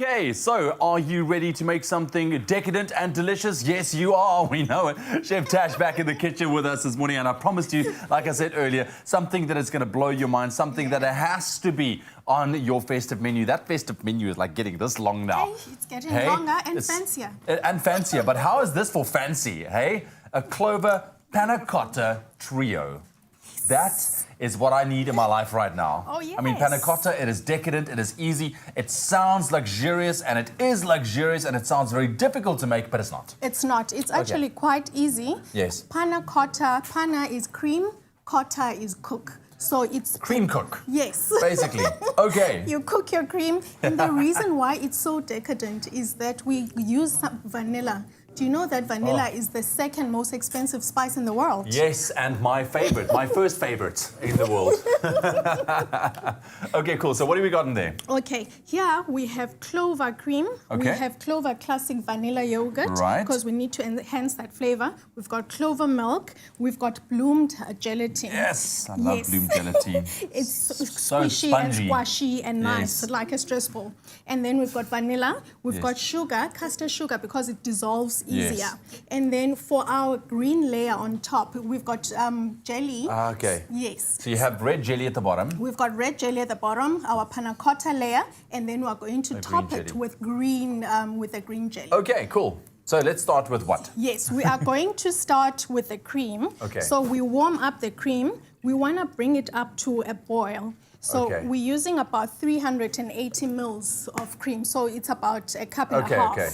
Okay, so are you ready to make something decadent and delicious? Yes, you are. We know it. Chef Tash back in the kitchen with us this morning, and I promised you, like I said earlier, something that is going to blow your mind, something that has to be on your festive menu. That festive menu is like getting this long now. Hey, it's getting longer and fancier. And fancier, but how is this for fancy, hey? A clover Panna Cotta trio. That is what I need in my life right now. Oh, yes. I mean, Panna Cotta, it is decadent, it is easy, it sounds luxurious, and it is luxurious, and it sounds very difficult to make, but it's not. It's not. It's actually quite easy. Yes. Panna Cotta, panna is cream, cotta is cook. So it's... Cream cook. Yes. Basically. Okay. You cook your cream, and the reason why it's so decadent is that we use some vanilla. Do you know that vanilla is the second most expensive spice in the world? Yes, and my favorite, my first favorite in the world. Okay, cool. So what do we got in there? Okay, here we have clover cream. Okay. We have clover classic vanilla yogurt. Right. Because we need to enhance that flavor. We've got clover milk. We've got bloomed gelatin. Yes, I love bloomed gelatin. It's so squishy spongy and squashy and nice, Yes. like a stress ball. And then we've got vanilla. We've got sugar, custard sugar, because it dissolves easier. Yes. And then for our green layer on top, we've got jelly. Okay. Yes. So you have red jelly at the bottom. We've got red jelly at the bottom, our panna cotta layer, and then we're going to top it jelly. with green jelly. Okay, cool. So let's start with what? Yes, we are going to start with the cream. Okay. So we warm up the cream. We want to bring it up to a boil. So we're using about 380 mils of cream. So it's about a cup and a half. Okay.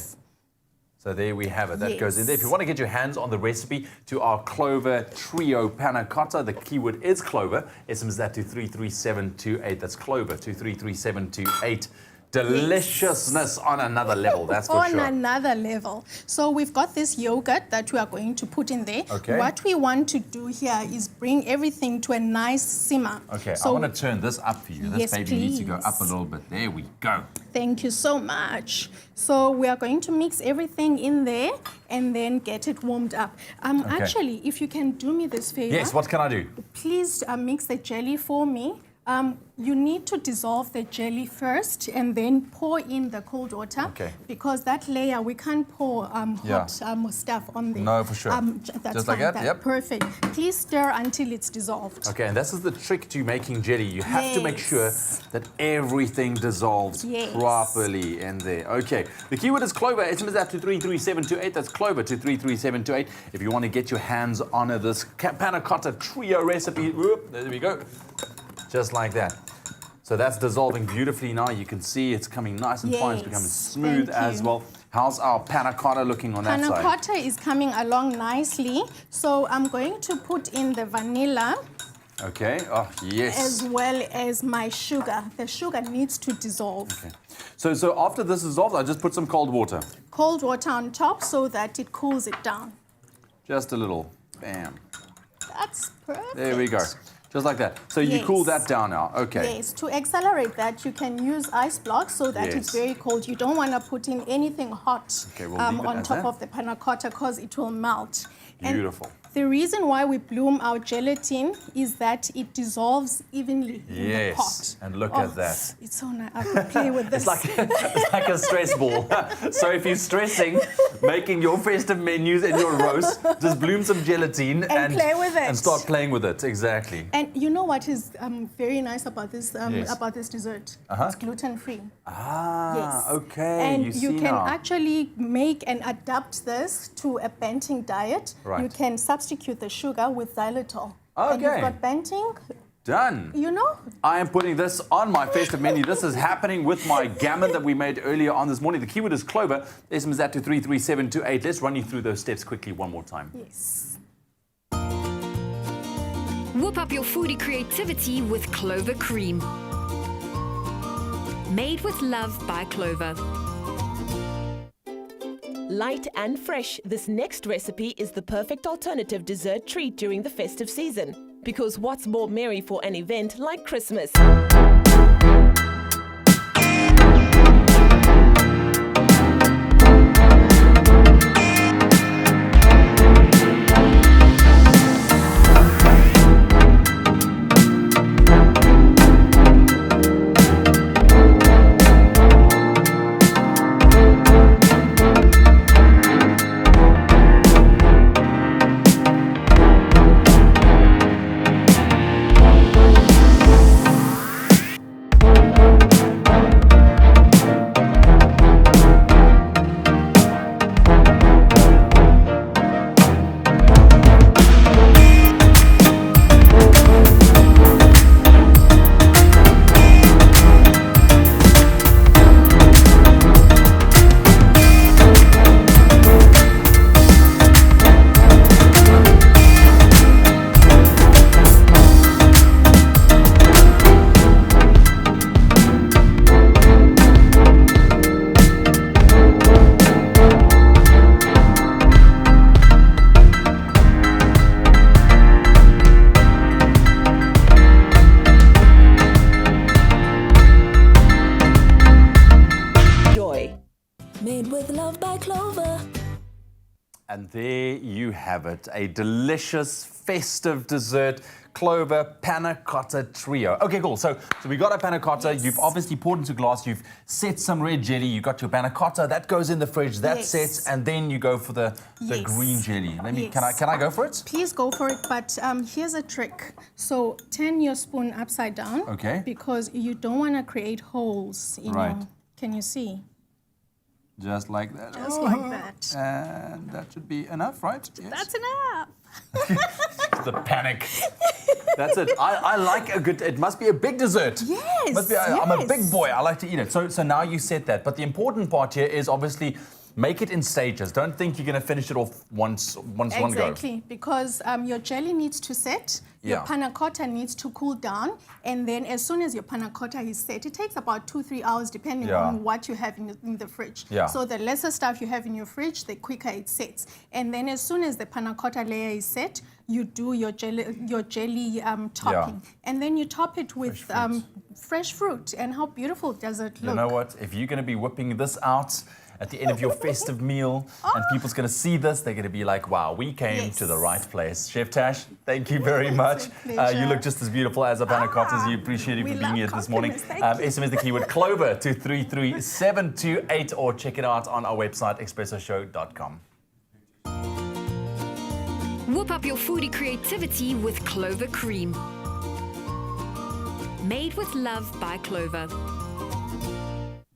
So there we have it. That goes in there. If you want to get your hands on the recipe to our clover trio panna cotta, the keyword is clover. SMS that to 33728. That's clover to 33728. Deliciousness on another level, that's for sure. On another level. So we've got this yogurt that we are going to put in there. Okay. What we want to do here is bring everything to a nice simmer. Okay, so, I want to turn this up for you. This baby needs to go up a little bit. There we go. Thank you so much. So we are going to mix everything in there and then get it warmed up. Actually, if you can do me this favor. Yes, what can I do? Please mix the jelly for me. You need to dissolve the jelly first and then pour in the cold water. Okay. Because that layer, we can't pour hot stuff on there. No, for sure. That's Just like fine, that? Yep. Perfect. Please stir until it's dissolved. Okay, and this is the trick to making jelly. You have to make sure that everything dissolves properly in there. Okay, the keyword is clover. SMS that to 33728. That's clover to 33728. If you want to get your hands on this panna cotta trio recipe, whoop, there we go. Just like that. So that's dissolving beautifully now. You can see it's coming nice and fine. It's becoming smooth as well. How's our panna cotta looking on that side? Panna cotta is coming along nicely. So I'm going to put in the vanilla. Okay. Oh, yes. As well as my sugar. The sugar needs to dissolve. Okay. So after this dissolves, I just put some cold water. Cold water on top so that it cools it down. Just a little. Bam. That's perfect. There we go. Just like that. So you cool that down now. Okay. Yes. To accelerate that, you can use ice blocks so that it's very cold. You don't want to put in anything hot on top of the panna cotta because it will melt. Beautiful. And the reason why we bloom our gelatin is that it dissolves evenly in the pot. And look at that. It's so nice. I could play with this. It's like a stress ball. So if you're stressing, making your festive menus and your roast, just bloom some gelatin and play with it. And start playing with it. Exactly. And you know what is very nice about this dessert? It's gluten-free. Okay. And you can actually make and adapt this to a Banting diet. Right. You can substitute the sugar with xylitol. Okay. And you've got Banting. Done. You know? I am putting this on my festive menu. This is happening with my gammon that we made earlier on this morning. The keyword is clover. SMS that to 33728. Let's run you through those steps quickly one more time. Yes. Whoop up your foodie creativity with Clover Cream. Made with love by Clover. Light and fresh, this next recipe is the perfect alternative dessert treat during the festive season. Because what's more merry for an event like Christmas? And there you have it, a delicious festive dessert, Clover Panna Cotta Trio. Okay, cool. So we got our Panna Cotta. Yes. You've obviously poured into glass. You've set some red jelly. You got your Panna Cotta. That goes in the fridge. That Yes. sets, and then you go for the Yes. green jelly. Let me. Yes. Can I go for it? Please go for it, but here's a trick. So turn your spoon upside down. Okay. Because you don't want to create holes in Right. your... Can you see? Just like that. Just like that. And that should be enough, right? Yes. That's enough. The panic. That's it. I like a good. It must be a big dessert. Yes, Must be, I'm a big yes. boy. I like to eat it. So now you said that. But the important part here is obviously make it in stages. Don't think you're going to finish it off one go. Exactly, because your jelly needs to set, your Yeah. panna cotta needs to cool down, and then as soon as your panna cotta is set, it takes about 2-3 hours depending Yeah. on what you have in the fridge. Yeah. So the lesser stuff you have in your fridge, the quicker it sets. And then as soon as the panna cotta layer is set, you do your jelly topping. And then you top it with fresh fruit. And how beautiful does it look? You know what? If you're going to be whipping this out at the end of your festive meal and people's going to see this, they're going to be like, wow, we came to the right place. Chef Tash, thank you very much. It's a pleasure. You look just as beautiful as a Panna Cottas. You appreciate you we for being love here this morning. compliments. Thank you. SMS the keyword Clover to 33728 or check it out on our website, expressoshow.com. Whoop up your foodie creativity with Clover Cream. Made with love by Clover.